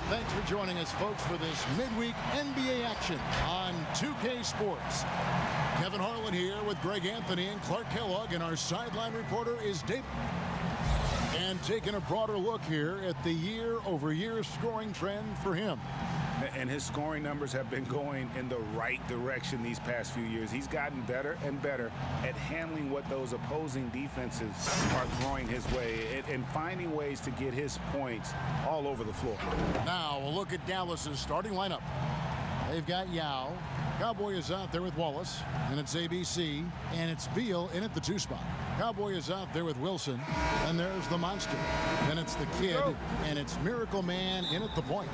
Thanks for joining us, folks, for this midweek NBA action on 2K Sports. Kevin Harlan here with Greg Anthony and Clark Kellogg, and our sideline reporter is David. And taking a broader look here at the year-over-year scoring trend for him. And his scoring numbers have been going in the right direction these past few years. He's gotten better and better at handling what those opposing defenses are throwing his way and finding ways to get his points all over the floor. Now we'll look at Dallas's starting lineup. They've got Yao. Cowboy is out there with Wallace, and it's ABC, and it's Beal in at the 2 spot. Cowboy is out there with Wilson, and there's the monster. Then it's the kid, and it's Miracle Man in at the point.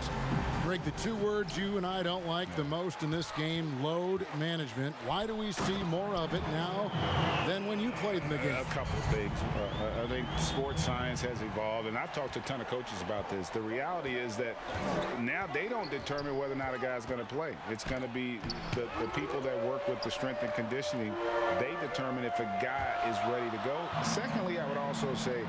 Greg, the 2 words you and I don't like the most in this game, load management. Why do we see more of it now than when you played in the game? A couple of things. I think sports science has evolved, and I've talked to a ton of coaches about this. The reality is that now they don't determine whether or not a guy's going to play. It's going to be the people that work with the strength and conditioning. They determine if a guy is ready to go. Secondly, I would also say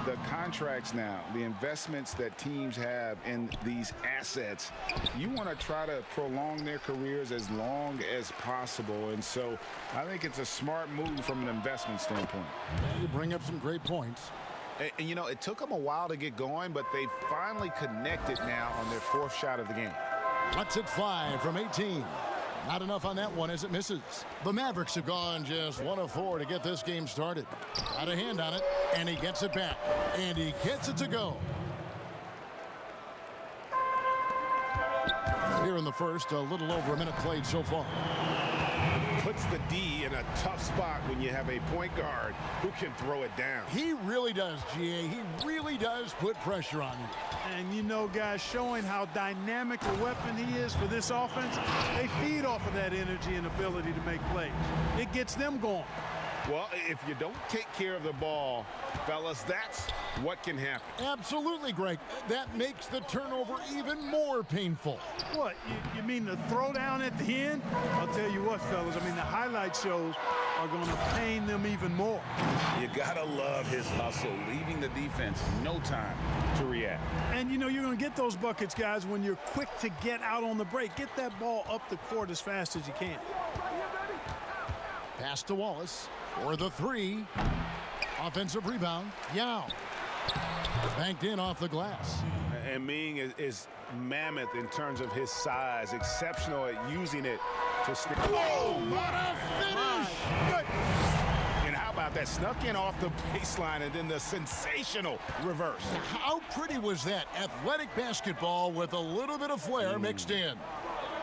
the contracts now, the investments that teams have in these assets, you want to try to prolong their careers as long as possible. And so I think it's a smart move from an investment standpoint. Yeah, you bring up some great points. And, you know, it took them a while to get going, but they finally connected now on their 4th shot of the game. Let's hit 5 from 18. Not enough on that one as it misses. The Mavericks have gone just 1 of 4 to get this game started. Got a hand on it, and he gets it back. And he gets it to go. Here in the first, a little over a minute played so far. Puts the D in a tough spot when you have a point guard who can throw it down. He really does, GA. He really does put pressure on you. And you know, guys, showing how dynamic a weapon he is for this offense, they feed off of that energy and ability to make plays. It gets them going. Well, if you don't take care of the ball, fellas, that's what can happen. Absolutely, Greg. That makes the turnover even more painful. What, you mean the throwdown at the end? I'll tell you what, fellas, I mean, the highlight shows are going to pain them even more. You got to love his hustle, leaving the defense no time to react. And, you know, you're going to get those buckets, guys, when you're quick to get out on the break. Get that ball up the court as fast as you can. Pass to Wallace for the 3. Offensive rebound. Yao. Banked in off the glass. And Ming is mammoth in terms of his size, exceptional at using it to sneak. Oh, what a finish! Good. And how about that? Snuck in off the baseline and then the sensational reverse. How pretty was that? Athletic basketball with a little bit of flair mixed in.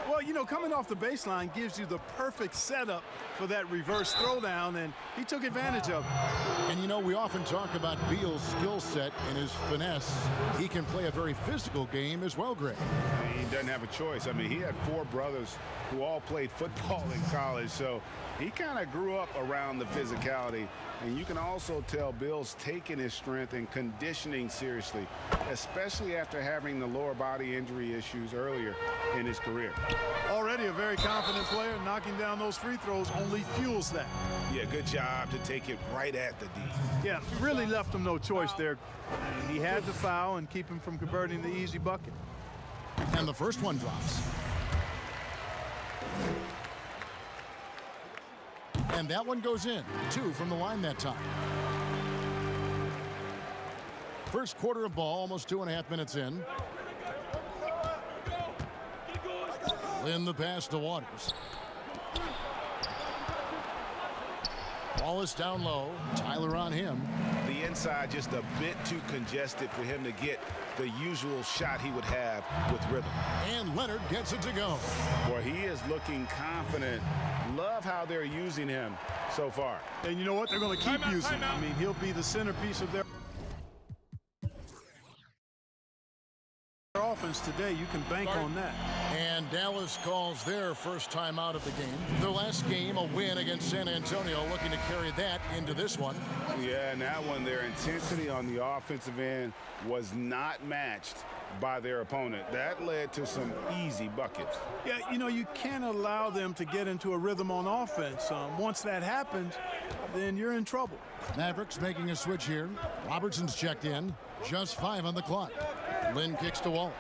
Well, you know, coming off the baseline gives you the perfect setup for that reverse throwdown, and he took advantage of it. And, you know, we often talk about Beal's skill set and his finesse. He can play a very physical game as well, Greg. He doesn't have a choice. I mean, he had 4 brothers who all played football in college, so he kind of grew up around the physicality. And you can also tell Bill's taking his strength and conditioning seriously, especially after having the lower body injury issues earlier in his career. Already a very confident player. Knocking down those free throws only fuels that. Yeah, good job to take it right at the D. Yeah, really left him no choice there. He had to foul and keep him from converting the easy bucket. And the first one drops. And that one goes in. 2 from the line that time. First quarter of ball, almost 2.5 minutes in. Lynn the pass to Waters. Wallace down low. Tyler on him. The inside just a bit too congested for him to get the usual shot he would have with rhythm. And Leonard gets it to go. Boy, he is looking confident. Love how they're using him so far. And you know what? They're going to keep using him. I mean, he'll be the centerpiece of their offense. offense today, you can bank on that. And Dallas calls their first time out of the game. Their last game, a win against San Antonio, looking to carry that into this one. Yeah, and that one, their intensity on the offensive end was not matched by their opponent. That led to some easy buckets. Yeah, you know, you can't allow them to get into a rhythm on offense. Once that happens, then you're in trouble. Mavericks making a switch here. Robertson's checked in. Just 5 on the clock. Lynn kicks to Wallace.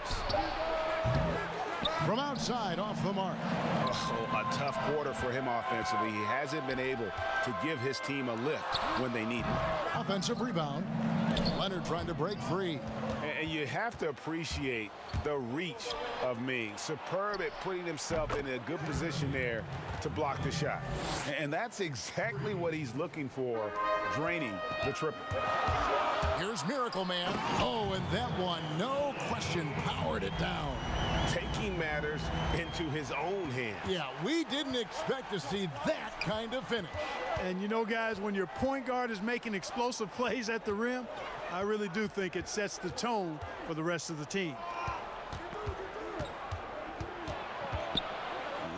From outside, off the mark. Oh, a tough quarter for him offensively. He hasn't been able to give his team a lift when they need it. Offensive rebound. Leonard trying to break free. And you have to appreciate the reach of Ming. Superb at putting himself in a good position there to block the shot. And that's exactly what he's looking for, draining the triple. Here's Miracle Man. Oh, and that one, no question, powered it down. Taking matters into his own hands. Yeah, we didn't expect to see that kind of finish. And you know, guys, when your point guard is making explosive plays at the rim, I really do think it sets the tone for the rest of the team.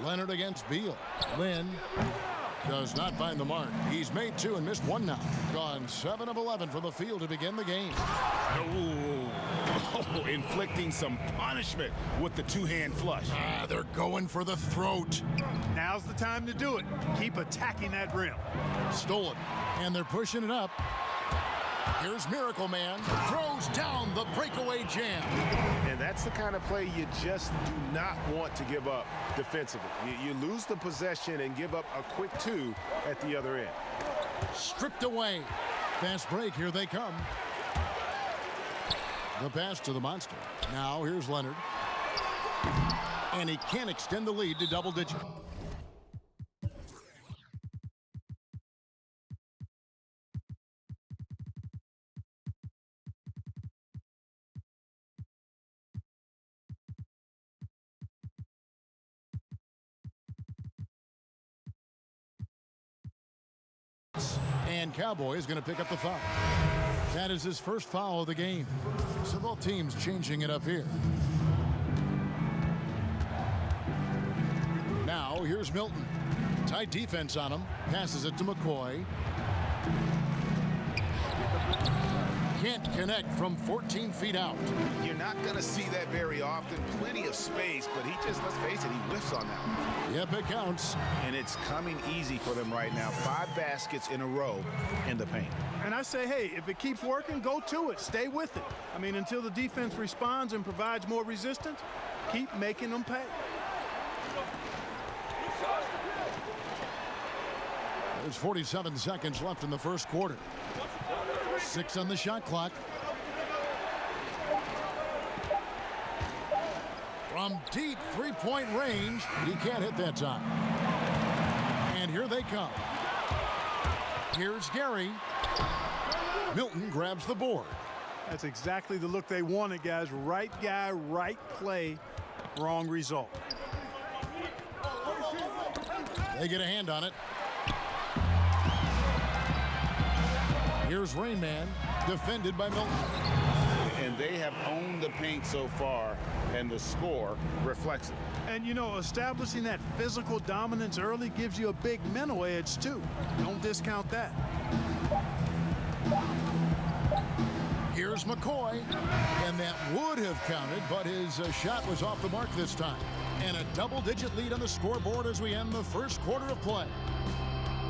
Leonard against Beal. Lynn does not find the mark. He's made 2 and missed 1 now. Gone 7 of 11 from the field to begin the game. Oh, inflicting some punishment with the two-hand flush. They're going for the throat. Now's the time to do it. Keep attacking that rim. Stolen. And they're pushing it up. Here's Miracle Man. Throws down the breakaway jam. And that's the kind of play you just do not want to give up defensively. You lose the possession and give up a quick 2 at the other end. Stripped away. Fast break. Here they come. The pass to the monster. Now here's Leonard. And he can't extend the lead to double digit. And Cowboy is going to pick up the foul. That is his first foul of the game. So both teams changing it up here. Now here's Milton. Tight defense on him. Passes it to McCoy. Can't connect from 14 feet out. You're not going to see that very often. Plenty of space, but he just, let's face it, he whiffs on that one. Yep, it counts. And it's coming easy for them right now. 5 baskets in a row in the paint. And I say, hey, if it keeps working, go to it. Stay with it. I mean, until the defense responds and provides more resistance, keep making them pay. There's 47 seconds left in the first quarter. 6 on the shot clock. From deep three-point range, he can't hit that time. And here they come. Here's Gary. Milton grabs the board. That's exactly the look they wanted, guys. Right guy, right play, wrong result. They get a hand on it. Here's Rain Man, defended by Milton. And they have owned the paint so far, and the score reflects it. And, you know, establishing that physical dominance early gives you a big mental edge, too. Don't discount that. Here's McCoy, and that would have counted, but his shot was off the mark this time. And a double-digit lead on the scoreboard as we end the first quarter of play.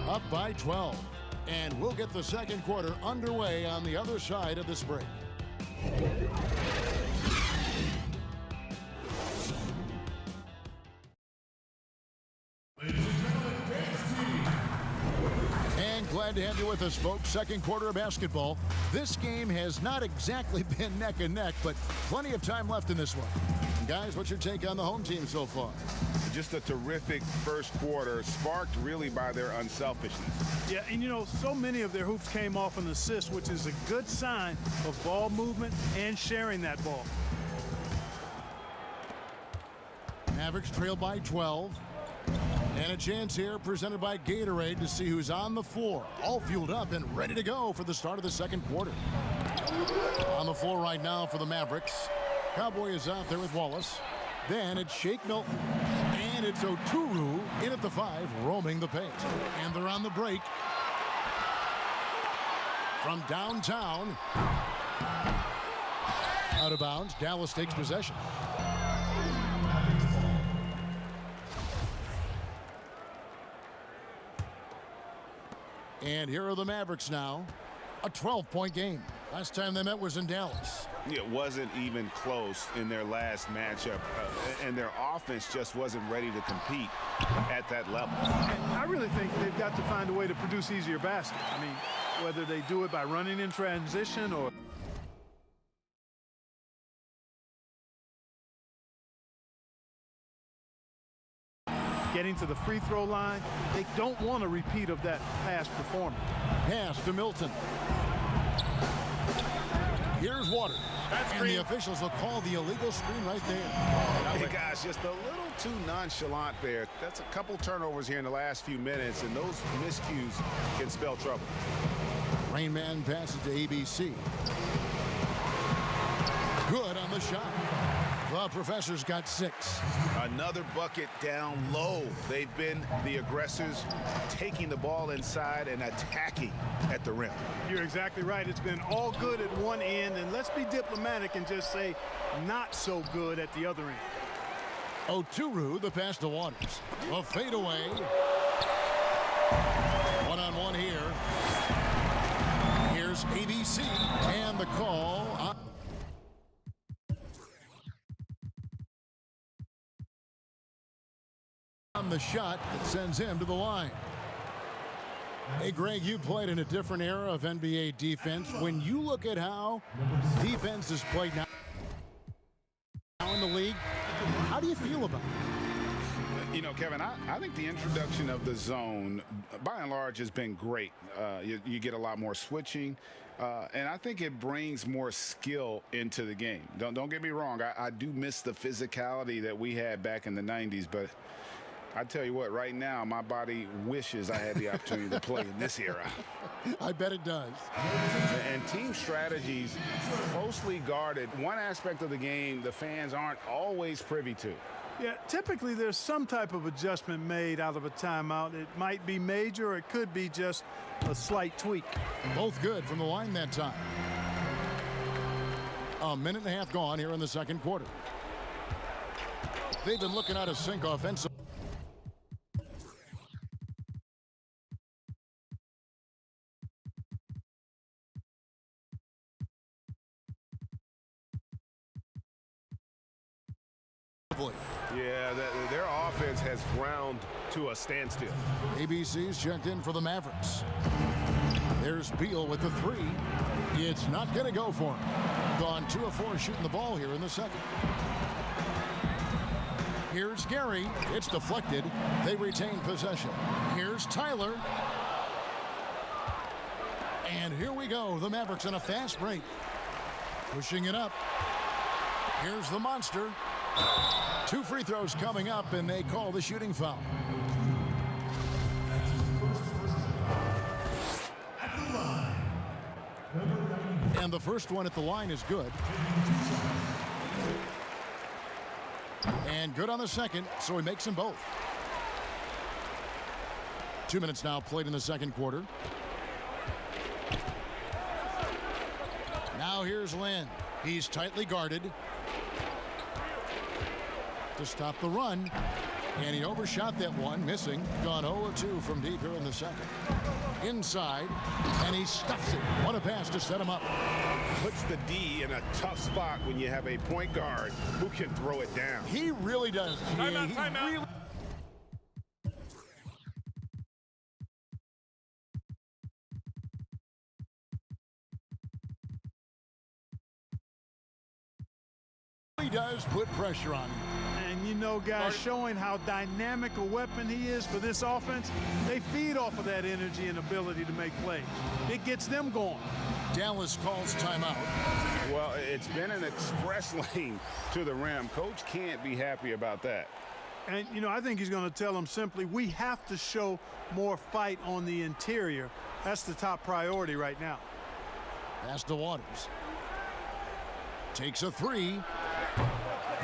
Up by 12. And we'll get the second quarter underway on the other side of this break. And glad to have you with us, folks. Second quarter of basketball. This game has not exactly been neck and neck, but plenty of time left in this one. Guys, what's your take on the home team so far? Just a terrific first quarter, sparked really by their unselfishness. Yeah, and you know, so many of their hoops came off an assist, which is a good sign of ball movement and sharing that ball. Mavericks trail by 12. And a chance here presented by Gatorade to see who's on the floor. All fueled up and ready to go for the start of the second quarter. On the floor right now for the Mavericks. Cowboy is out there with Wallace. Then it's Shake Milton. And it's Oturu in at the 5, roaming the paint. And they're on the break. From downtown. Out of bounds. Dallas takes possession. And here are the Mavericks now. A 12-point game. Last time they met was in Dallas. It wasn't even close in their last matchup, and their offense just wasn't ready to compete at that level. I really think they've got to find a way to produce easier baskets. I mean, whether they do it by running in transition or getting to the free throw line, they don't want a repeat of that past performance. Pass to Milton. Here's Waters. And the officials will call the illegal screen right there. Hey guys, just a little too nonchalant there. That's a couple turnovers here in the last few minutes, and those miscues can spell trouble. Rain Man passes to ABC. Good on the shot. The Professor's got 6. Another bucket down low. They've been the aggressors, taking the ball inside and attacking at the rim. You're exactly right. It's been all good at one end, and let's be diplomatic and just say not so good at the other end. Oturu, the pass to Waters. A fadeaway. One-on-one here. Here's ABC and the call on the shot that sends him to the line. Hey, Greg, you played in a different era of NBA defense. When you look at how defense is played now in the league, how do you feel about it? You know, Kevin, I think the introduction of the zone, by and large, has been great. You get a lot more switching, and I think it brings more skill into the game. Don't get me wrong. I do miss the physicality that we had back in the 90s, but I tell you what, right now, my body wishes I had the opportunity to play in this era. I bet it does. And team strategies closely guarded. One aspect of the game the fans aren't always privy to. Yeah, typically there's some type of adjustment made out of a timeout. It might be major, or it could be just a slight tweak. Both good from the line that time. A minute and a half gone here in the second quarter. They've been looking out of sync offensively. Yeah, their offense has ground to a standstill. ABC's checked in for the Mavericks. There's Beal with the 3. It's not going to go for him. Gone 2 of 4 shooting the ball here in the second. Here's Gary. It's deflected. They retain possession. Here's Tyler. And here we go. The Mavericks on a fast break. Pushing it up. Here's the monster. 2 free throws coming up, and they call the shooting foul. And the first one at the line is good. And good on the second, so he makes them both. 2 minutes now played in the second quarter. Now here's Lynn. He's tightly guarded to stop the run, and he overshot that one, missing. Gone 0-2 from deep here in the second. Inside, and he stuffs it. What a pass to set him up. Puts the D in a tough spot when you have a point guard who can throw it down. He really does. Timeout. He does put pressure on him. And you know, guys, showing how dynamic a weapon he is for this offense, they feed off of that energy and ability to make plays. It gets them going. Dallas calls timeout. Well, it's been an express lane to the rim. Coach can't be happy about that. And, you know, I think he's going to tell them simply, we have to show more fight on the interior. That's the top priority right now. Pass to Waters. Takes a 3.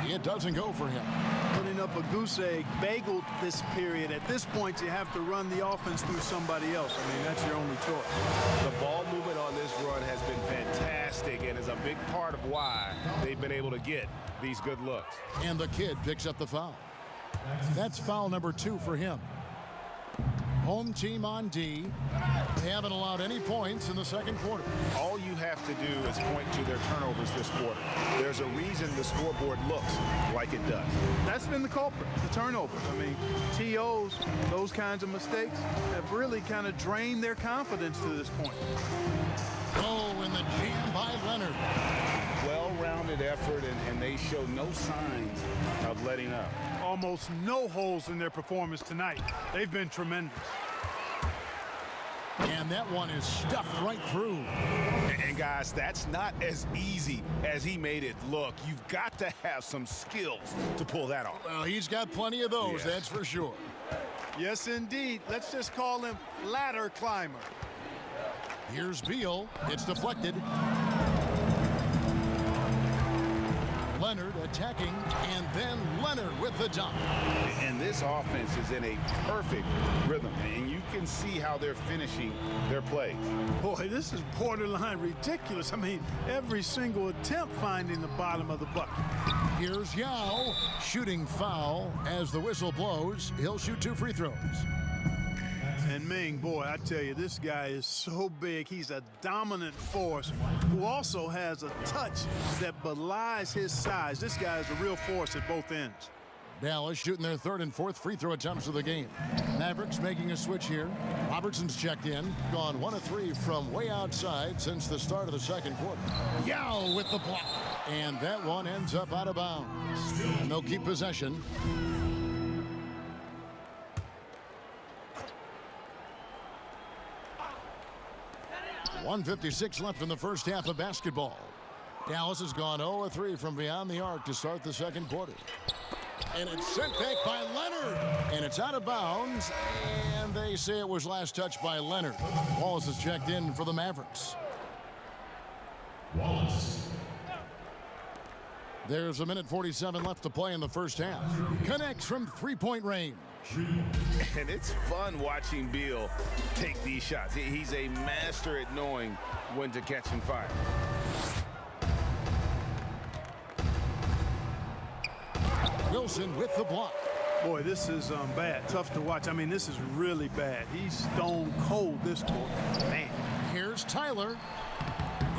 It doesn't go for him. Putting up a goose egg bagel this period. At this point, you have to run the offense through somebody else. I mean, that's your only choice. The ball movement on this run has been fantastic and is a big part of why they've been able to get these good looks. And the kid picks up the foul. That's foul number 2 for him. Home team on D. They haven't allowed any points in the second quarter. All you have to do is point to their turnovers this quarter. There's a reason the scoreboard looks like it does. That's been the culprit, the turnovers. I mean, TOs, those kinds of mistakes have really kind of drained their confidence to this point. Oh, and the jam by Leonard. Well-rounded effort, and they show no signs of letting up. Almost no holes in their performance tonight. They've been tremendous. And that one is stuffed right through. And guys, that's not as easy as he made it look. You've got to have some skills to pull that off. Well, he's got plenty of those, that's for sure. Yes, indeed. Let's just call him ladder climber. Here's Beal. It's deflected. Leonard attacking, and then Leonard with the dunk. And this offense is in a perfect rhythm, and you can see how they're finishing their plays. Boy, this is borderline ridiculous. I mean, every single attempt finding the bottom of the bucket. Here's Yao, shooting foul. As the whistle blows, he'll shoot 2 free throws. And Ming, boy, I tell you, this guy is so big. He's a dominant force who also has a touch that belies his size. This guy is a real force at both ends. Dallas shooting their 3rd and 4th free throw attempts of the game. Mavericks making a switch here. Robertson's checked in. Gone 1 of 3 from way outside since the start of the second quarter. Yao with the block. And that one ends up out of bounds. And they'll keep possession. .156 left in the first half of basketball. Dallas has gone 0 of 3 from beyond the arc to start the second quarter. And it's sent back by Leonard. And it's out of bounds. And they say it was last touched by Leonard. Wallace has checked in for the Mavericks. Wallace. There's 1:47 left to play in the first half. Connects from 3-point range. And it's fun watching Beal take these shots. He's a master at knowing when to catch and fire. Wilson with the block. Boy, this is bad. Tough to watch. I mean, this is really bad. He's stone cold this quarter. Man. Here's Tyler.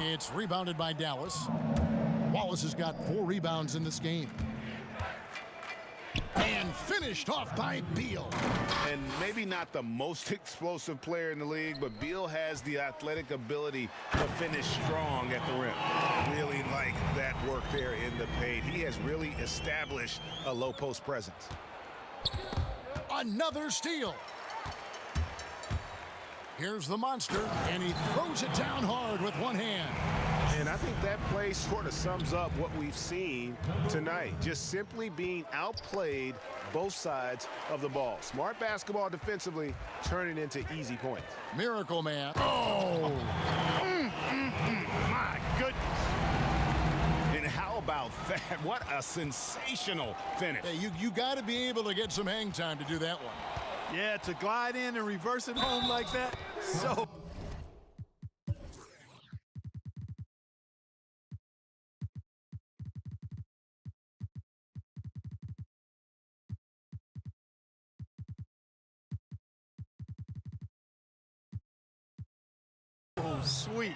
It's rebounded by Dallas. Wallace has got 4 rebounds in this game. And finished off by Beal. And maybe not the most explosive player in the league, but Beal has the athletic ability to finish strong at the rim. Really like that work there in the paint. He has really established a low post presence. Another steal. Here's the monster, and he throws it down hard with one hand. And I think that play sort of sums up what we've seen tonight. Just simply being outplayed both sides of the ball. Smart basketball defensively, turning into easy points. Miracle Man. Oh! My goodness. And how about that? What a sensational finish. Hey, you got to be able to get some hang time to do that one. Yeah, to glide in and reverse it home like that. So. Oh, sweet.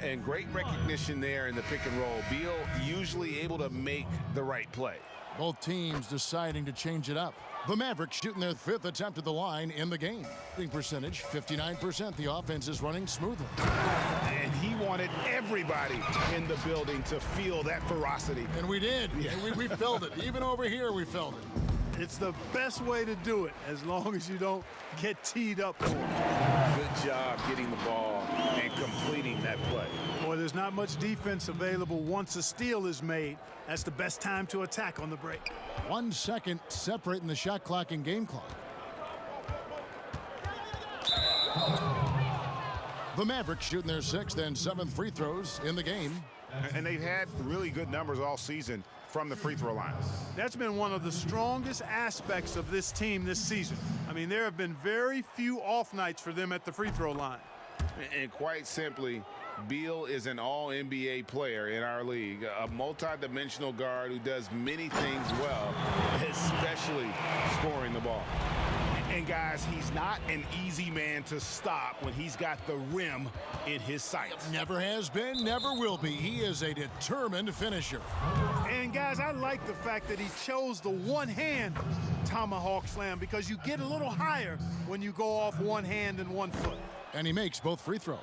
And great recognition there in the pick and roll. Beal usually able to make the right play. Both teams deciding to change it up. The Mavericks shooting their 5th attempt at the line in the game. Shooting percentage, 59%. The offense is running smoothly. And he wanted everybody in the building to feel that ferocity. And we did. Yeah. We felt it. Even over here, we felt it. It's the best way to do it, as long as you don't get teed up for it. Good job getting the ball and completing that play. Boy, there's not much defense available once a steal is made. That's the best time to attack on the break. 1 second separating the shot clock and game clock. The Mavericks shooting their 6th and 7th free throws in the game. And they've had really good numbers all season from the free throw line. That's been one of the strongest aspects of this team this season. I mean, there have been very few off nights for them at the free throw line. And quite simply, Beal is an all-NBA player in our league, a multi-dimensional guard who does many things well, especially scoring the ball. And guys, he's not an easy man to stop when he's got the rim in his sights. Never has been, never will be. He is a determined finisher. And guys, I like the fact that he chose the one-hand tomahawk slam because you get a little higher when you go off one hand and 1 foot. And he makes both free throws.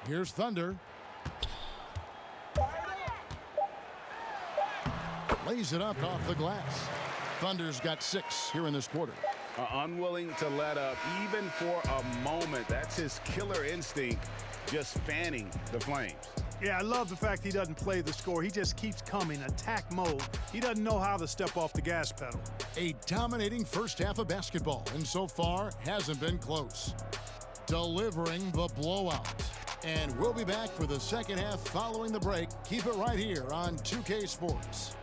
Here's Thunder. Lays it up off the glass. Thunder's got 6 here in this quarter. Unwilling to let up even for a moment. That's his killer instinct, just fanning the flames. Yeah, I love the fact he doesn't play the score. He just keeps coming, attack mode. He doesn't know how to step off the gas pedal. A dominating first half of basketball, and so far hasn't been close. Delivering the blowout. And we'll be back for the second half following the break. Keep it right here on 2K Sports.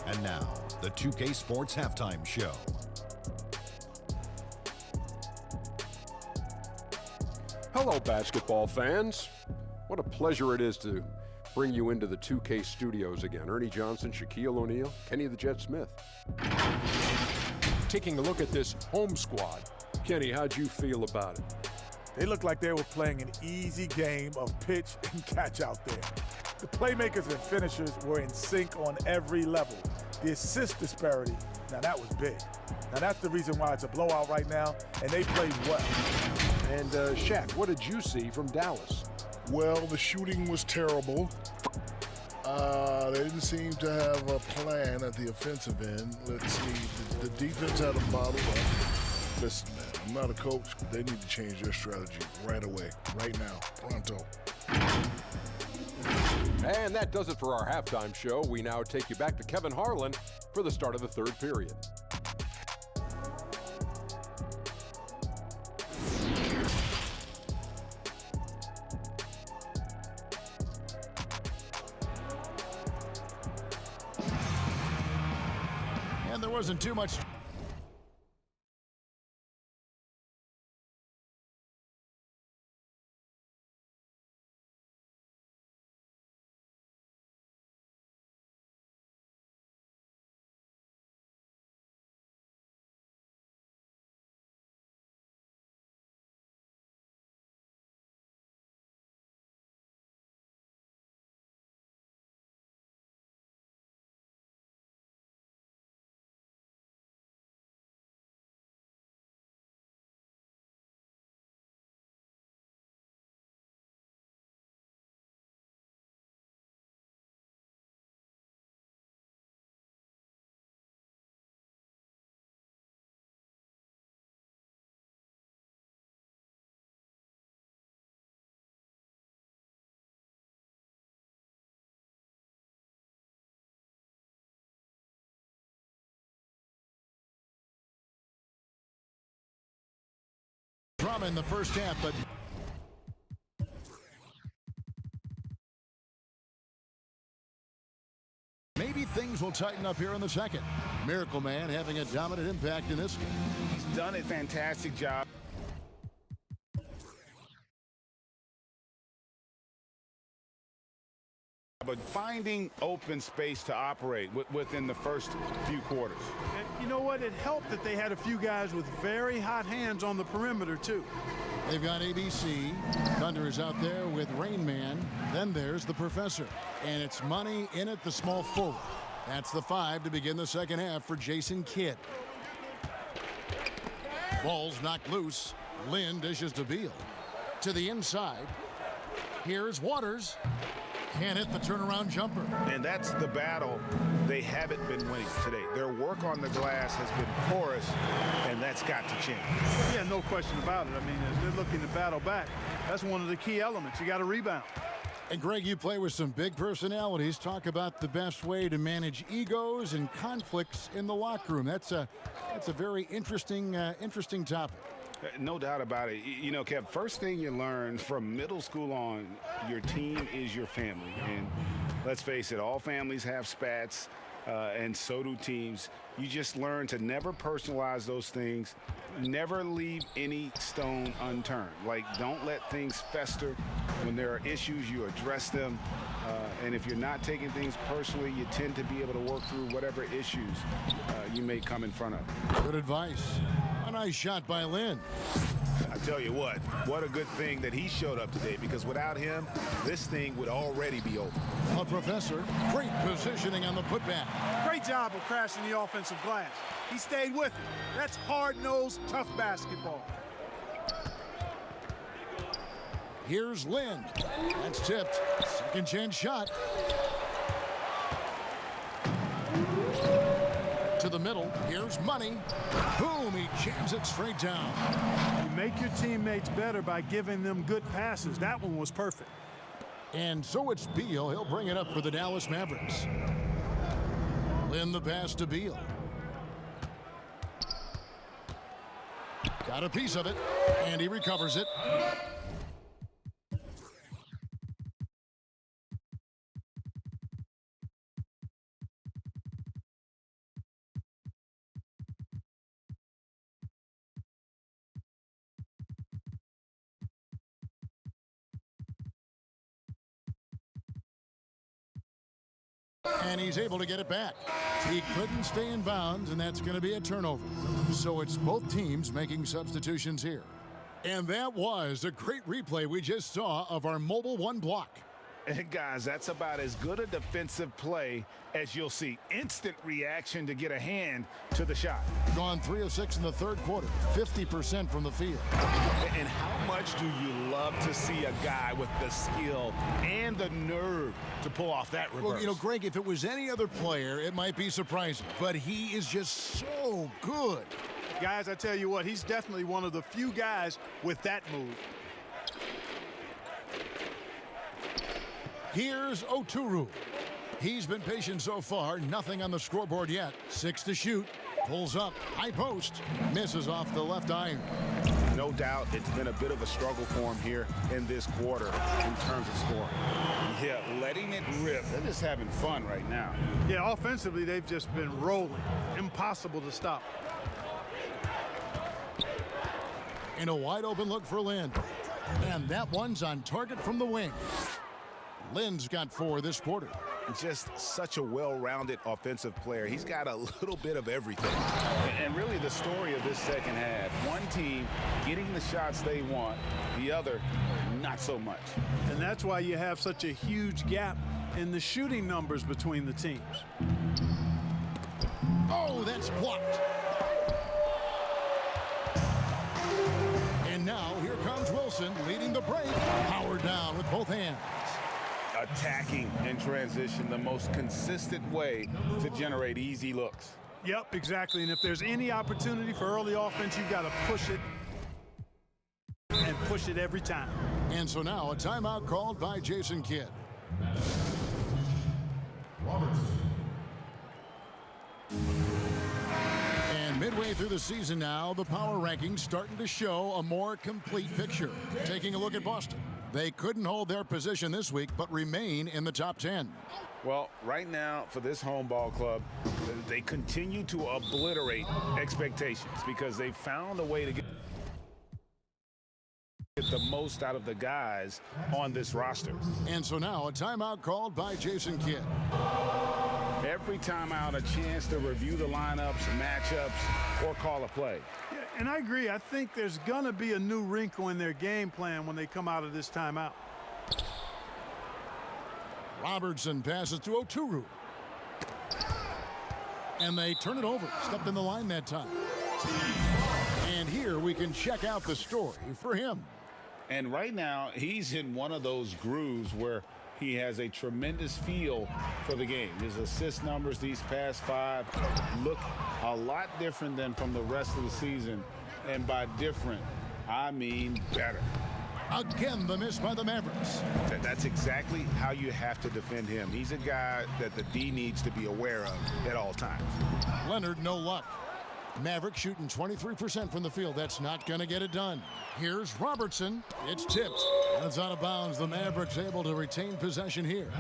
And now, the 2K Sports Halftime Show. Hello, basketball fans. What a pleasure it is to bring you into the 2K studios again. Ernie Johnson, Shaquille O'Neal, Kenny the Jet Smith. Taking a look at this home squad. Kenny, how'd you feel about it? They looked like they were playing an easy game of pitch and catch out there. The playmakers and finishers were in sync on every level. The assist disparity, now that was big. Now that's the reason why it's a blowout right now, and they played well. And Shaq, what did you see from Dallas? Well, the shooting was terrible. They didn't seem to have a plan at the offensive end. Let's see, the defense had them bottled up. Listen, man, I'm not a coach. They need to change their strategy right away, right now, pronto. And that does it for our halftime show. We now take you back to Kevin Harlan for the start of the third period. And there wasn't too much. Drama in the first half, but maybe things will tighten up here in the second. Miracle Man having a dominant impact in this game. He's done a fantastic job. But finding open space to operate within the first few quarters. And you know what? It helped that they had a few guys with very hot hands on the perimeter, too. They've got ABC. Thunder is out there with Rain Man. Then there's the Professor. And it's money in at the small forward. That's the 5 to begin the second half for Jason Kidd. Ball's knocked loose. Lynn dishes to Beal. To the inside. Here's Waters. Can't hit the turnaround jumper. And that's the battle they haven't been winning today. Their work on the glass has been porous, and that's got to change. Yeah, no question about it. I mean, as they're looking to battle back, that's one of the key elements. You got to rebound. And Greg, you play with some big personalities. Talk about the best way to manage egos and conflicts in the locker room. That's a very interesting topic. No doubt about it. You know, Kev, first thing you learn from middle school on, your team is your family. And let's face it, all families have spats, and so do teams. You just learn to never personalize those things, never leave any stone unturned. Like, don't let things fester. When there are issues, you address them. And if you're not taking things personally, you tend to be able to work through whatever issues you may come in front of. Good advice. A nice shot by Lynn. I tell you what a good thing that he showed up today, because without him, this thing would already be over. A professor, great positioning on the putback. Great job of crashing the offensive glass. He stayed with it. That's hard-nosed, tough basketball. Here's Lynn. That's tipped. Second chance shot. To the middle. Here's Money. Boom, he jams it straight down. You make your teammates better by giving them good passes. That one was perfect. And so it's Beal. He'll bring it up for the Dallas Mavericks. Lynn the pass to Beal. Got a piece of it, and he recovers it. And he's able to get it back. He couldn't stay in bounds, and that's going to be a turnover. So it's both teams making substitutions here. And that was a great replay we just saw of our Mobile One block. And guys, that's about as good a defensive play as you'll see. Instant reaction to get a hand to the shot. Gone 3 of 6 in the third quarter, 50% from the field. And how much do you love to see a guy with the skill and the nerve to pull off that reverse? Well, you know, Greg, if it was any other player, it might be surprising. But he is just so good. Guys, I tell you what, he's definitely one of the few guys with that move. Here's Oturu. He's been patient so far. Nothing on the scoreboard yet. 6 to shoot. Pulls up. High post. Misses off the left iron. No doubt it's been a bit of a struggle for him here in this quarter in terms of scoring. Yeah, letting it rip. They're just having fun right now. Yeah, offensively, they've just been rolling. Impossible to stop. In a wide open look for Lynn. And that one's on target from the wing. Lynn's got 4 this quarter. Just such a well-rounded offensive player. He's got a little bit of everything. And really the story of this second half, one team getting the shots they want, the other not so much. And that's why you have such a huge gap in the shooting numbers between the teams. Oh, that's blocked. And now here comes Wilson leading the break. Power down with both hands. Attacking in transition, the most consistent way to generate easy looks. Yep, exactly. And if there's any opportunity for early offense, you've got to push it and push it every time. And so now a timeout called by Jason Kidd. And midway through the season now, the power rankings starting to show a more complete picture. Taking a look at Boston. They couldn't hold their position this week, but remain in the top 10. Well, right now, for this home ball club, they continue to obliterate expectations because they found a way to get the most out of the guys on this roster. And so now a timeout called by Jason Kidd. Every timeout, a chance to review the lineups, matchups, or call a play. Yeah, and I agree. I think there's going to be a new wrinkle in their game plan when they come out of this timeout. Robertson passes to Oturu. And they turn it over. Stepped in the line that time. And here we can check out the story for him. And right now, he's in one of those grooves where he has a tremendous feel for the game. His assist numbers these past 5 look a lot different than from the rest of the season. And by different, I mean better. Again, the miss by the Mavericks. That's exactly how you have to defend him. He's a guy that the D needs to be aware of at all times. Leonard, no luck. Maverick shooting 23% from the field. That's not going to get it done. Here's Robertson. It's tipped. And it's out of bounds. The Mavericks able to retain possession here.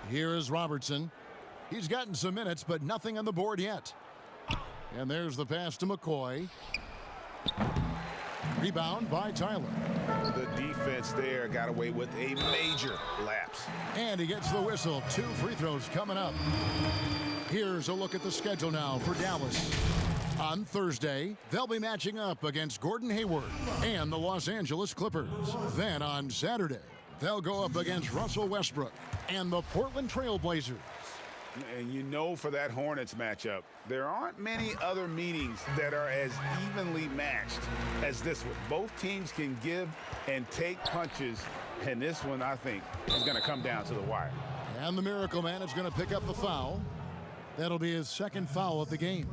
Here is Robertson. He's gotten some minutes, but nothing on the board yet. And there's the pass to McCoy. Rebound by Tyler. The defense there got away with a major lapse. And he gets the whistle. 2 free throws coming up. Here's a look at the schedule now for Dallas. On Thursday, they'll be matching up against Gordon Hayward and the Los Angeles Clippers. Then on Saturday, they'll go up against Russell Westbrook and the Portland Trail Blazers. And you know, for that Hornets matchup, there aren't many other meetings that are as evenly matched as this one. Both teams can give and take punches, and this one, I think, is going to come down to the wire. And the Miracle Man is going to pick up the foul. That'll be his second foul of the game.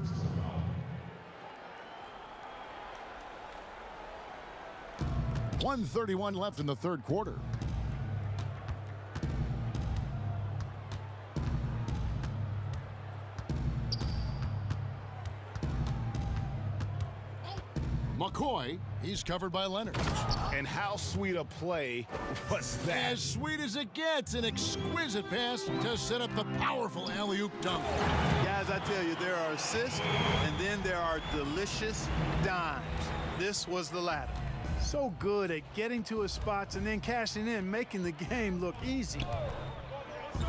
.131 left in the third quarter. McCoy, he's covered by Leonard. And how sweet a play was that? As sweet as it gets, an exquisite pass to set up the powerful alley-oop dunk. Guys, I tell you, there are assists, and then there are delicious dimes. This was the latter. So good at getting to his spots and then cashing in, making the game look easy.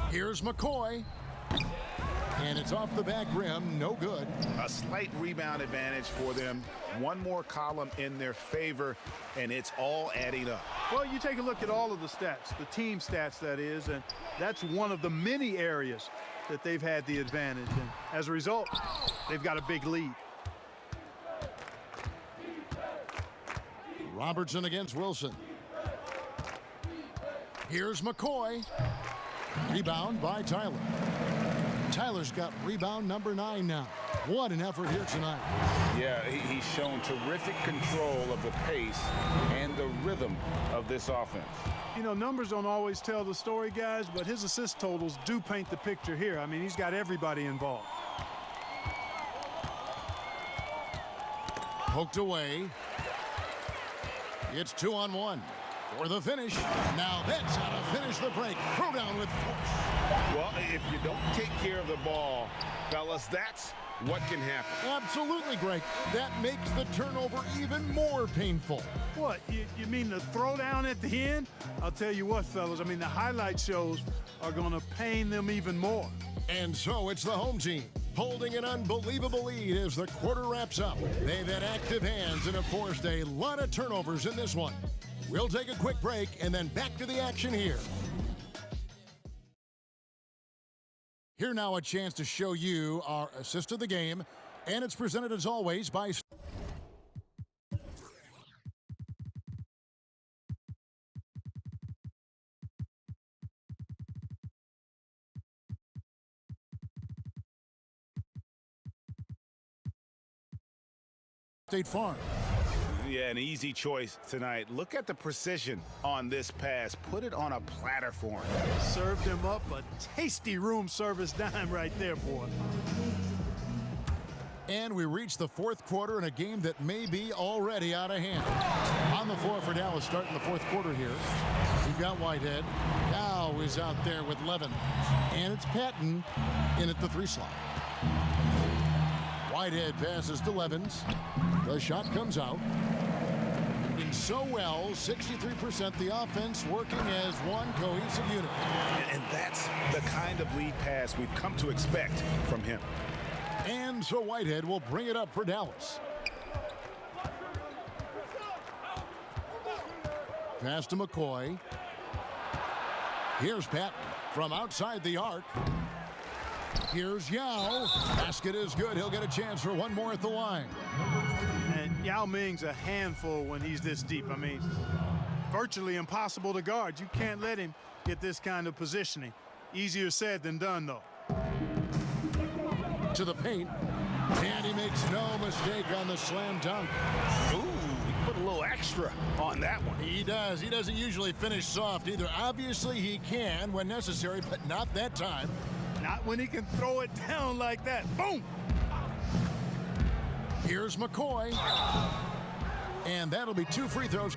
Here's McCoy. And it's off the back rim, no good. A slight rebound advantage for them. One more column in their favor, and it's all adding up. Well, you take a look at all of the stats, the team stats, that is, and that's one of the many areas that they've had the advantage. And as a result, they've got a big lead. Robertson against Wilson. Here's McCoy. Rebound by Tyler. Tyler's got rebound number 9 now. What an effort here tonight. Yeah, he's shown terrific control of the pace and the rhythm of this offense. You know, numbers don't always tell the story, guys, but his assist totals do paint the picture here. I mean, he's got everybody involved. Poked away. It's 2-on-1 for the finish. Now that's how to finish the break. Throw down with force. Well, if you don't take care of the ball, fellas, that's what can happen. Absolutely, Greg. That makes the turnover even more painful. What, you mean the throwdown at the end? I'll tell you what, fellas, I mean, the highlight shows are going to pain them even more. And so it's the home team holding an unbelievable lead as the quarter wraps up. They've had active hands and have forced a lot of turnovers in this one. We'll take a quick break and then back to the action here. Here now a chance to show you our assist of the game, and it's presented as always by State Farm. Yeah, an easy choice tonight. Look at the precision on this pass. Put it on a platter for him. Served him up a tasty room service dime right there, boy. And we reach the fourth quarter in a game that may be already out of hand. On the floor for Dallas starting the fourth quarter here. We've got Whitehead. Now is out there with Levin. And it's Patton in at the 3 slot. Whitehead passes to Levins. The shot comes out. And so well, 63% the offense working as one cohesive unit. And that's the kind of lead pass we've come to expect from him. And so Whitehead will bring it up for Dallas. Pass to McCoy. Here's Patton from outside the arc. Here's Yao. Basket is good. He'll get a chance for one more at the line. And Yao Ming's a handful when he's this deep. I mean, virtually impossible to guard. You can't let him get this kind of positioning. Easier said than done, though. To the paint. And he makes no mistake on the slam dunk. Ooh, put a little extra on that one. He does. He doesn't usually finish soft either. Obviously, he can when necessary, but not that time. Not when he can throw it down like that. Boom! Here's McCoy. And that'll be 2 free throws.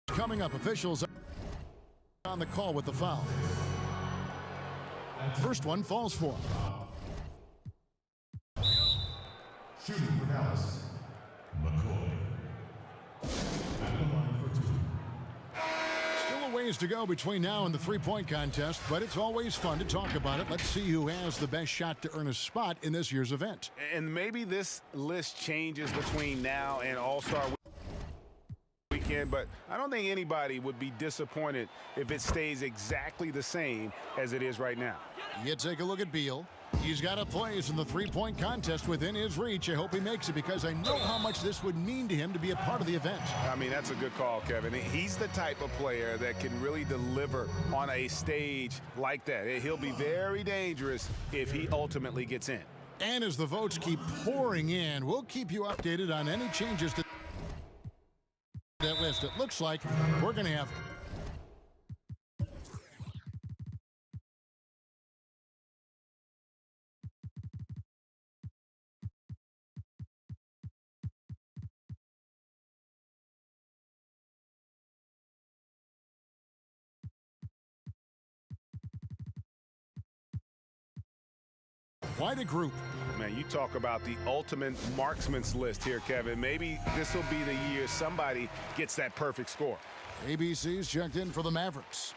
Coming up, officials on the call with the foul. First one falls for him. Shooting for Dallas, McCoy. At the line for 2. Still a ways to go between now and the three-point contest, but it's always fun to talk about it. Let's see who has the best shot to earn a spot in this year's event. And maybe this list changes between now and All-Star Weekend, but I don't think anybody would be disappointed if it stays exactly the same as it is right now. You take a look at Beal. He's got a place in the three-point contest within his reach. I hope he makes it because I know how much this would mean to him to be a part of the event. I mean, that's a good call, Kevin. He's the type of player that can really deliver on a stage like that. He'll be very dangerous if he ultimately gets in. And as the votes keep pouring in, we'll keep you updated on any changes to that list. It looks like we're going to have quite a group. Man, you talk about the ultimate marksman's list here, Kevin. Maybe this will be the year somebody gets that perfect score. ABC's checked in for the Mavericks.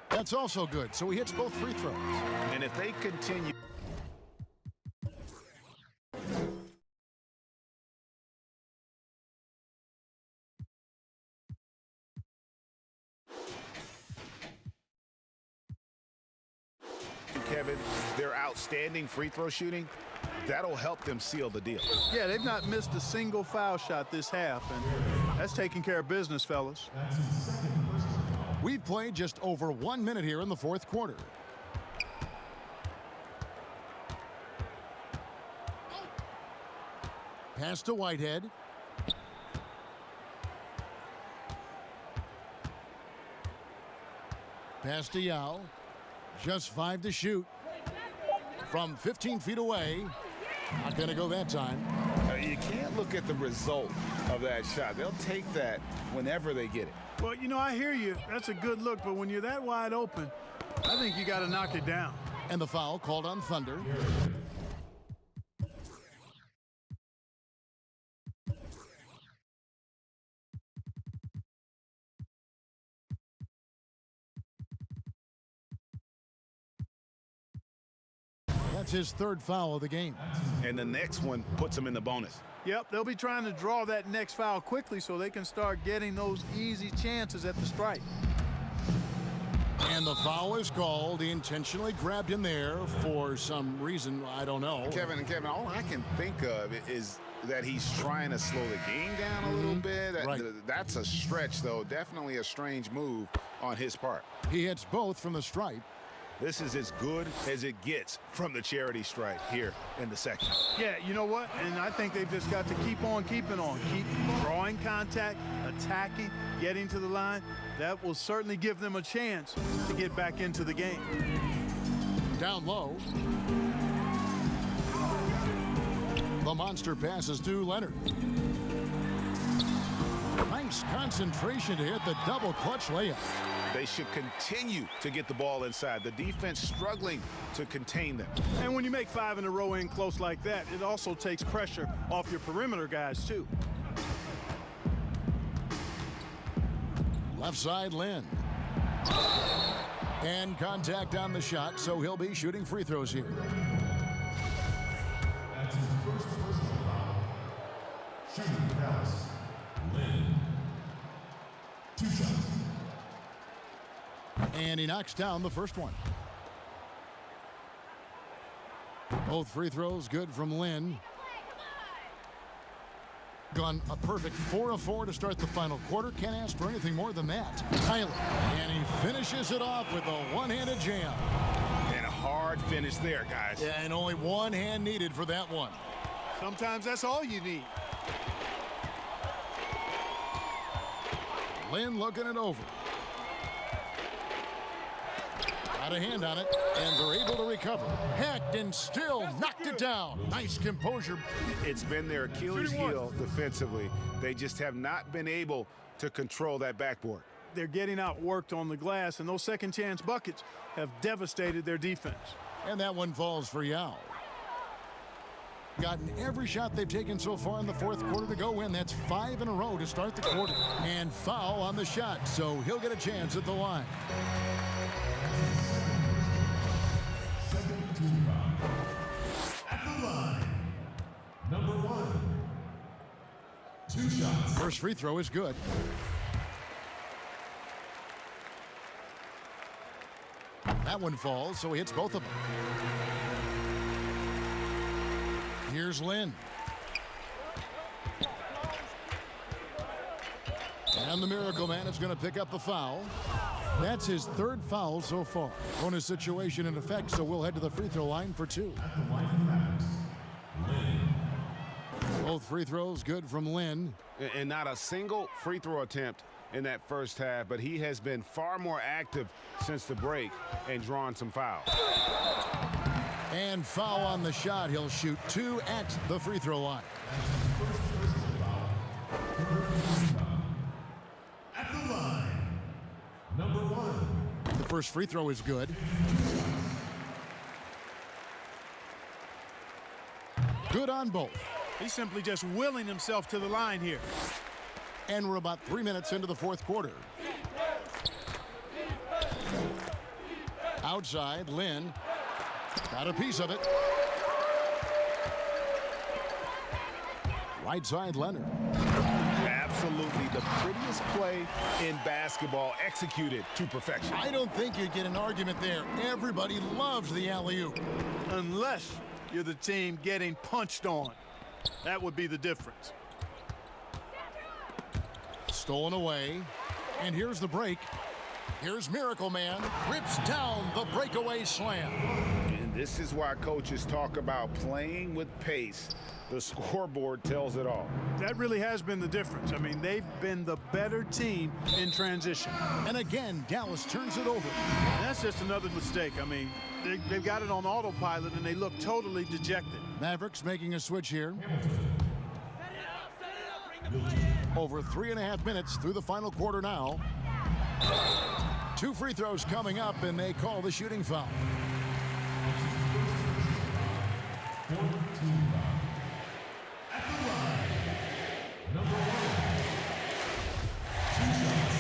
That's also good, so he hits both free throws. And if they continue Kevin, their outstanding free throw shooting, that'll help them seal the deal. Yeah, they've not missed a single foul shot this half, and that's taking care of business, fellas. We've played just over 1 minute here in the fourth quarter. Pass to Whitehead. Pass to Yao. Just 5 to shoot. From 15 feet away. Not going to go that time. You can't look at the result of that shot. They'll take that whenever they get it. Well, you know, I hear you. That's a good look, but when you're that wide open, I think you got to knock it down. And the foul called on Thunder. That's his third foul of the game. And the next one puts him in the bonus. Yep, they'll be trying to draw that next foul quickly so they can start getting those easy chances at the stripe. And the foul is called. He intentionally grabbed him there for some reason, I don't know. Kevin, all I can think of is that he's trying to slow the game down a little bit. Right. That's a stretch, though. Definitely a strange move on his part. He hits both from the stripe. This is as good as it gets from the charity stripe here in the second. Yeah, you know what? And I think they've just got to keep on keeping on. Keep drawing contact, attacking, getting to the line. That will certainly give them a chance to get back into the game. Down low. The monster passes to Leonard. Nice concentration to hit the double clutch layup. They should continue to get the ball inside. The defense struggling to contain them. And when you make 5 in a row in close like that, it also takes pressure off your perimeter guys, too. Left side, Lynn. And contact on the shot, so he'll be shooting free throws here. That's his first personal foul. Shooting for Dallas, Lynn. 2 shots. And he knocks down the first one. Both free throws good from Lynn. Gone a perfect 4 of 4 to start the final quarter. Can't ask for anything more than that. Tyler, and he finishes it off with a one-handed jam. And a hard finish there, guys. Yeah, and only one hand needed for that one. Sometimes that's all you need. Lynn looking it over. Got a hand on it, and they're able to recover. Hacked and still knocked it down. Nice composure. It's been their Achilles heel defensively. They just have not been able to control that backboard. They're getting outworked on the glass, and those second chance buckets have devastated their defense. And that one falls for Yao. Gotten every shot they've taken so far in the fourth quarter to go in. That's 5 in a row to start the quarter. And foul on the shot, so he'll get a chance at the line. At the line, number 1. 2 shots. First free throw is good. That one falls, so he hits both of them. Here's Lynn. And the Miracle Man is going to pick up the foul. That's his 3rd foul so far. Bonus situation in effect, so we'll head to the free throw line for 2. At the line for the Mavericks, Lynn. Both free throws good from Lynn. And not a single free throw attempt in that first half, but he has been far more active since the break and drawn some fouls. And foul on the shot. He'll shoot 2 at the free throw line. At the line, number 1. The first free throw is good. Good on both. He's simply just willing himself to the line here. And we're about 3 minutes into the fourth quarter. Outside, Lynn got a piece of it. Right side, Leonard. Absolutely the prettiest play in basketball, executed to perfection. I don't think you'd get an argument there. Everybody loves the alley-oop. Unless you're the team getting punched on. That would be the difference. Stolen away. And here's the break. Here's Miracle Man. Rips down the breakaway slam. And this is why coaches talk about playing with pace. The scoreboard tells it all. That really has been the difference. I mean, they've been the better team in transition. And again, Dallas turns it over. And that's just another mistake. I mean, they've got it on autopilot, and they look totally dejected. Mavericks making a switch here. Over 3.5 minutes through the final quarter now. 2 free throws coming up, and they call the shooting foul. At the line, number 1. 2 shots.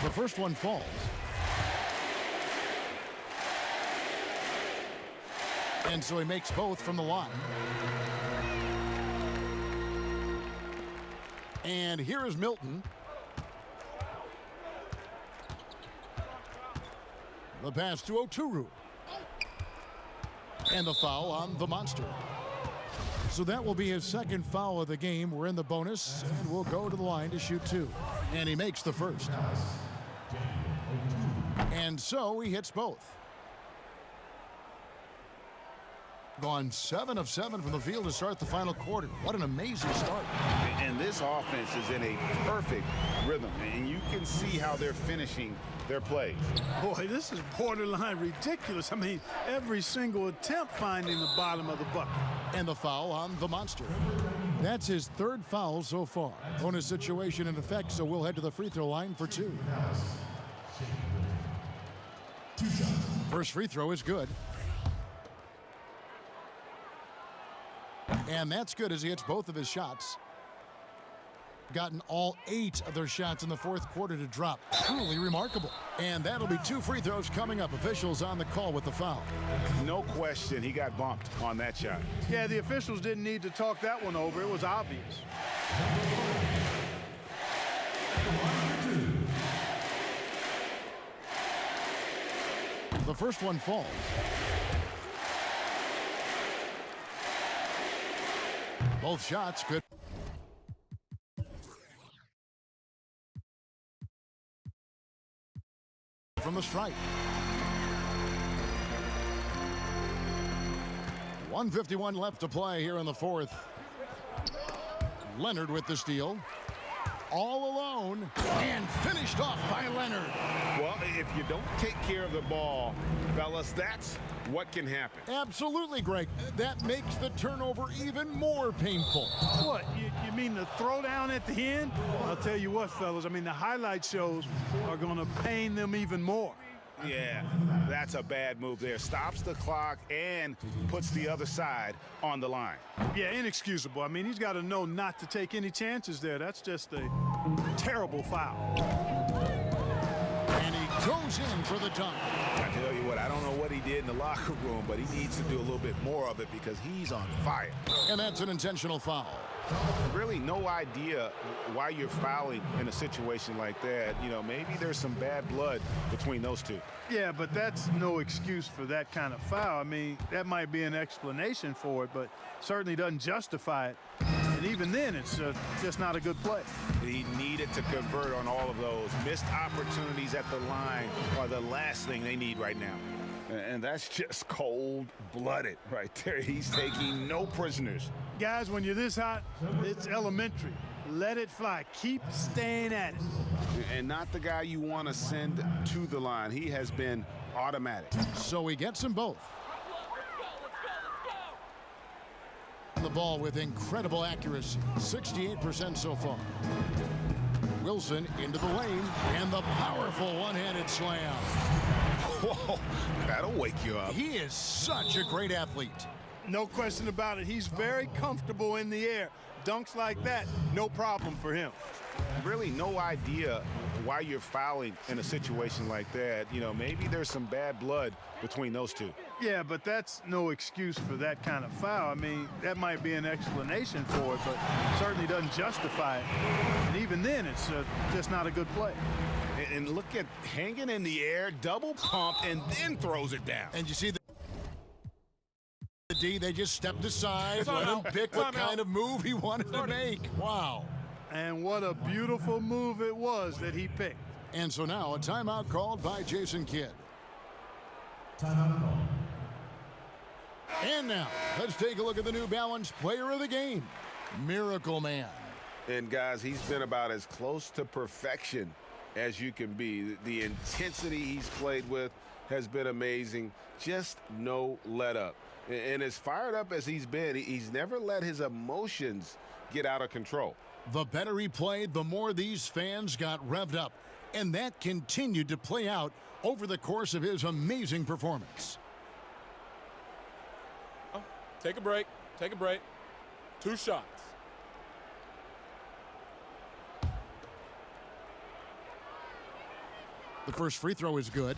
The first one falls. And so he makes both from the line. And here is Milton. The pass to Oturu. And the foul on the Monster. So that will be his 2nd foul of the game. We're in the bonus, and we'll go to the line to shoot 2. And he makes the first. And so he hits both. Gone 7 of 7 from the field to start the final quarter. What an amazing start. And this offense is in a perfect rhythm, and you can see how they're finishing their plays. Boy, this is borderline ridiculous. I mean, every single attempt finding the bottom of the bucket. And the foul on the Monster. That's his 3rd foul so far. Bonus situation in effect, so we'll head to the free throw line for 2. 2 shots. First free throw is good. And that's good as he hits both of his shots. Gotten all 8 of their shots in the fourth quarter to drop. Truly remarkable. And that'll be 2 free throws coming up. Officials on the call with the foul. No question he got bumped on that shot. Yeah, the officials didn't need to talk that one over. It was obvious. The first one falls. Both shots good. From the strike. 1:51 left to play here in the fourth. Leonard with the steal. All alone and finished off by Leonard. Well, if you don't take care of the ball, fellas, that's what can happen. Absolutely, Greg. That makes the turnover even more painful. What, you mean the throwdown at the end? I'll tell you what, fellas, I mean, the highlight shows are going to pain them even more. Yeah, that's a bad move there. Stops the clock and puts the other side on the line. Yeah, inexcusable. I mean, he's got to know not to take any chances there. That's just a terrible foul. And he goes in for the dunk. I tell you what, I don't know what he did in the locker room, but he needs to do a little bit more of it because he's on fire. And that's an intentional foul. Really no idea why you're fouling in a situation like that. You know, maybe there's some bad blood between those two. Yeah, but that's no excuse for that kind of foul. I mean, that might be an explanation for it, but certainly doesn't justify it. And even then, it's just not a good play. He needed to convert on all of those. Missed opportunities at the line are the last thing they need right now. And that's just cold-blooded right there. He's taking no prisoners. Guys, when you're this hot, it's elementary. Let it fly. Keep staying at it. And not the guy you want to send to the line. He has been automatic. So he gets them both. The ball with incredible accuracy. 68% so far. Wilson into the lane, and the powerful one-handed slam. Whoa, that'll wake you up. He is such a great athlete. No question about it. He's very comfortable in the air. Dunks like that, no problem for him. Really no idea why you're fouling in a situation like that. You know, maybe there's some bad blood between those two. Yeah, but that's no excuse for that kind of foul. I mean, that might be an explanation for it, but certainly doesn't justify it. And even then, it's just not a good play. And look at hanging in the air, double pump, and then throws it down. And you see the D, they just stepped aside, let him pick what kind of move he wanted to make. Wow. And what a beautiful move it was that he picked. And so now a timeout called by Jason Kidd. Timeout call. And now, let's take a look at the New Balance player of the game, Miracle Man. And guys, he's been about as close to perfection as you can be. The intensity he's played with has been amazing. Just no let up. And as fired up as he's been, he's never let his emotions get out of control. The better he played, the more these fans got revved up. And that continued to play out over the course of his amazing performance. Oh, take a break. Take a break. 2 shots. The first free throw is good.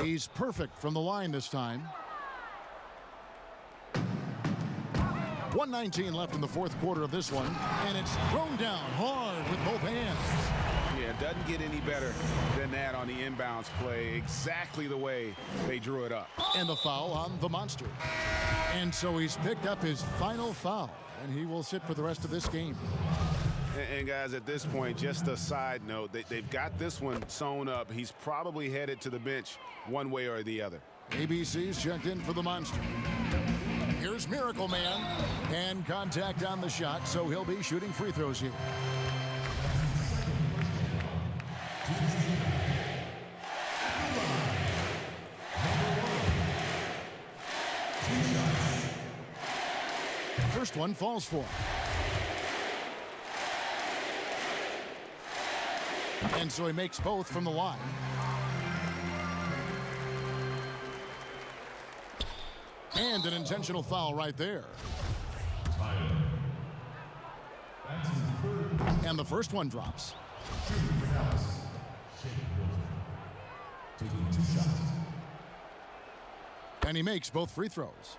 He's perfect from the line this time. 1:19 left in the fourth quarter of this one, and it's thrown down hard with both hands. Yeah, it doesn't get any better than that on the inbounds play, exactly the way they drew it up. And the foul on the Monster. And so he's picked up his final foul, and he will sit for the rest of this game. And guys, at this point, just a side note, they've got this one sewn up. He's probably headed to the bench one way or the other. ABC's checked in for the Monster. Here's Miracle Man, and contact on the shot, so he'll be shooting free throws here. First one falls for him. And so he makes both from the line. And an intentional foul right there. And the first one drops. Taking 2 shots. And he makes both free throws.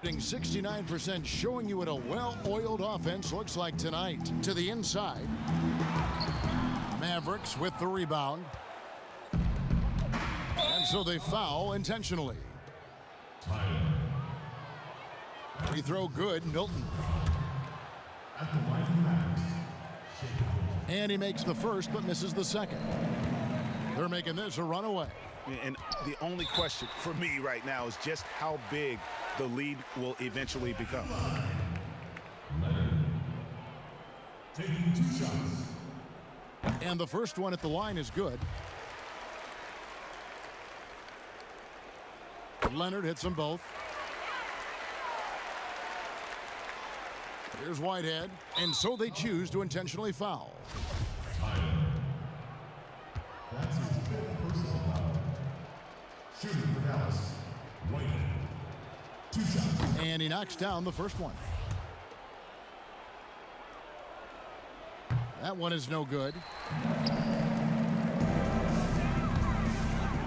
69%, showing you what a well-oiled offense looks like tonight. To the inside. Mavericks with the rebound. And so they foul intentionally. Free throw good, Milton. At the line from Mavericks, And he makes the first but misses the second. They're making this a runaway. And the only question for me right now is just how big the lead will eventually become. Leonard taking 2 shots. And the first one at the line is good. Leonard hits them both. Here's Whitehead, and so they choose to intentionally foul. That's his 5th personal foul. Shooting for Dallas, Whitehead. 2 shots. And he knocks down the first one. That one is no good.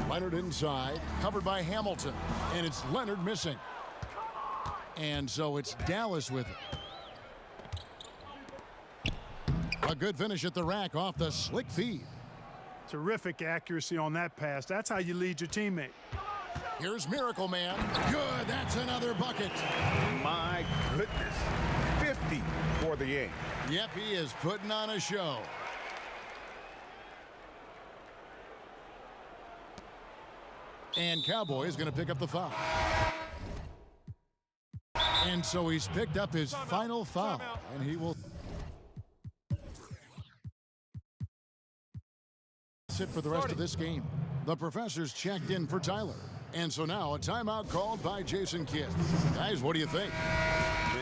Leonard inside, covered by Hamilton, and it's Leonard missing. And so it's Dallas with it. A good finish at the rack off the slick feed. Terrific accuracy on that pass. That's how you lead your teammate. Here's Miracle Man. Good, that's another bucket. My goodness, 50 for the game. Yep, he is putting on a show. And Cowboy is going to pick up the foul. And so he's picked up his final foul, and he will sit for the rest of this game. The professor's checked in for Tyler. And so now a timeout called by Jason Kidd. Guys, what do you think?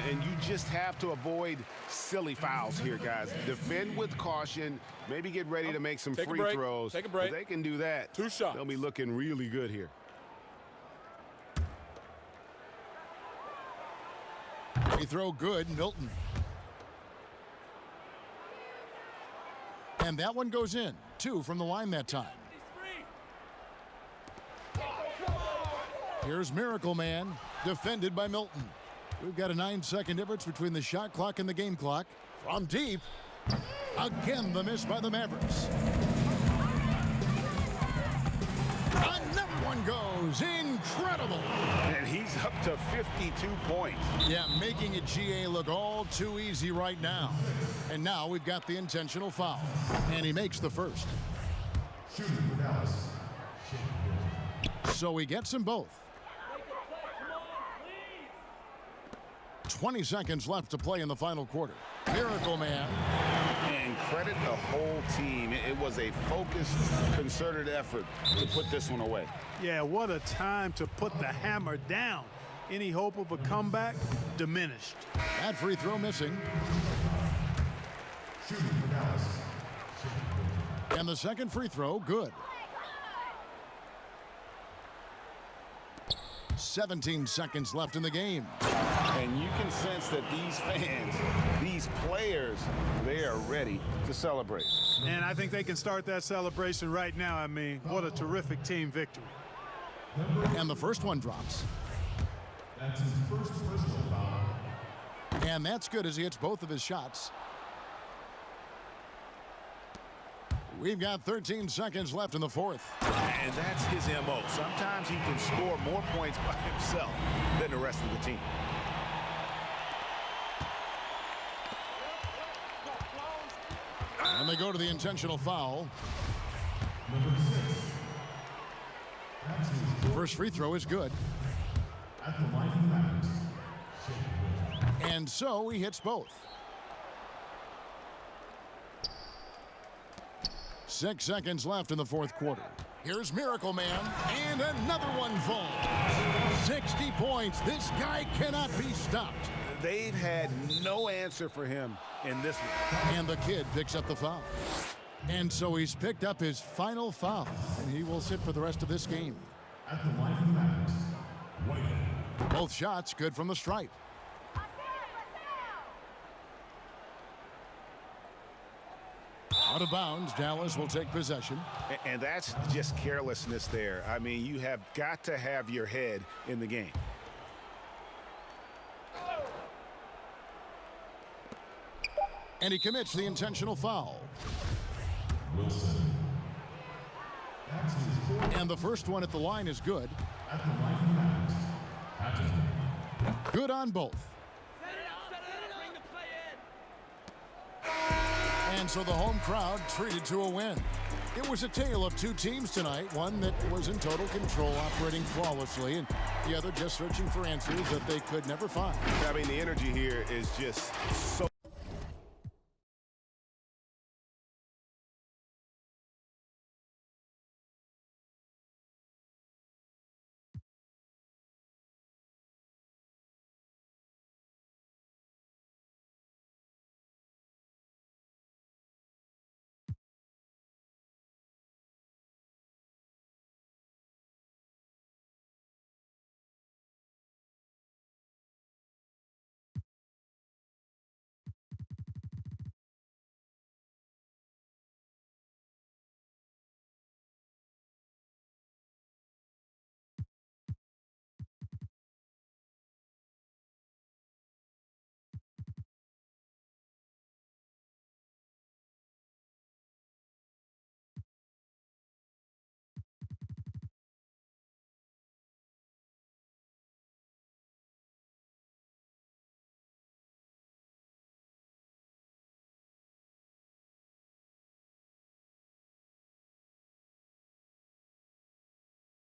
And you just have to avoid silly fouls here, guys. Defend with caution. Maybe get ready to make some free throws. Take a break. If they can do that, 2 shots. they'll be looking really good here. Free throw good, Milton. And that one goes in. 2 from the line that time. Here's Miracle Man, defended by Milton. We've got a 9-second difference between the shot clock and the game clock. From deep, again the miss by the Mavericks. Another one goes, incredible. And he's up to 52 points. Yeah, making it GA look all too easy right now. And now we've got the intentional foul. And he makes the first. Shooting for Dallas, So he gets them both. 20 seconds left to play in the final quarter. Miracle Man. And credit the whole team. It was a focused, concerted effort to put this one away. Yeah, what a time to put the hammer down. Any hope of a comeback diminished. That free throw missing. shooting for Dallas. And the second free throw, good. 17 seconds left in the game. And you can sense that these fans, these players, they are ready to celebrate. And I think they can start that celebration right now. I mean, what a terrific team victory. And the first one drops. That's his first personal foul. And that's good as he hits both of his shots. We've got 13 seconds left in the fourth. And that's his MO. Sometimes he can score more points by himself than the rest of the team. And they go to the intentional foul. Number 6. That's his First free throw is good. at the line for the Mavericks. And so he hits both. 6 seconds left in the fourth quarter. Here's Miracle Man, and another one falls. 60 points. This guy cannot be stopped. They've had no answer for him in this one. And the kid picks up the foul. And so he's picked up his final foul, and he will sit for the rest of this game. At the line for the Mavericks. Whitehead. Both shots good from the stripe. Out of bounds, Dallas will take possession. And that's just carelessness there. I mean, you have got to have your head in the game. And he commits the intentional foul. Wilson. That's his fourth And the first one at the line is good. at the line for the Mavericks. Good on both. And so the home crowd treated to a win. It was a tale of two teams tonight, one that was in total control, operating flawlessly, and the other just searching for answers that they could never find. I mean, the energy here is just so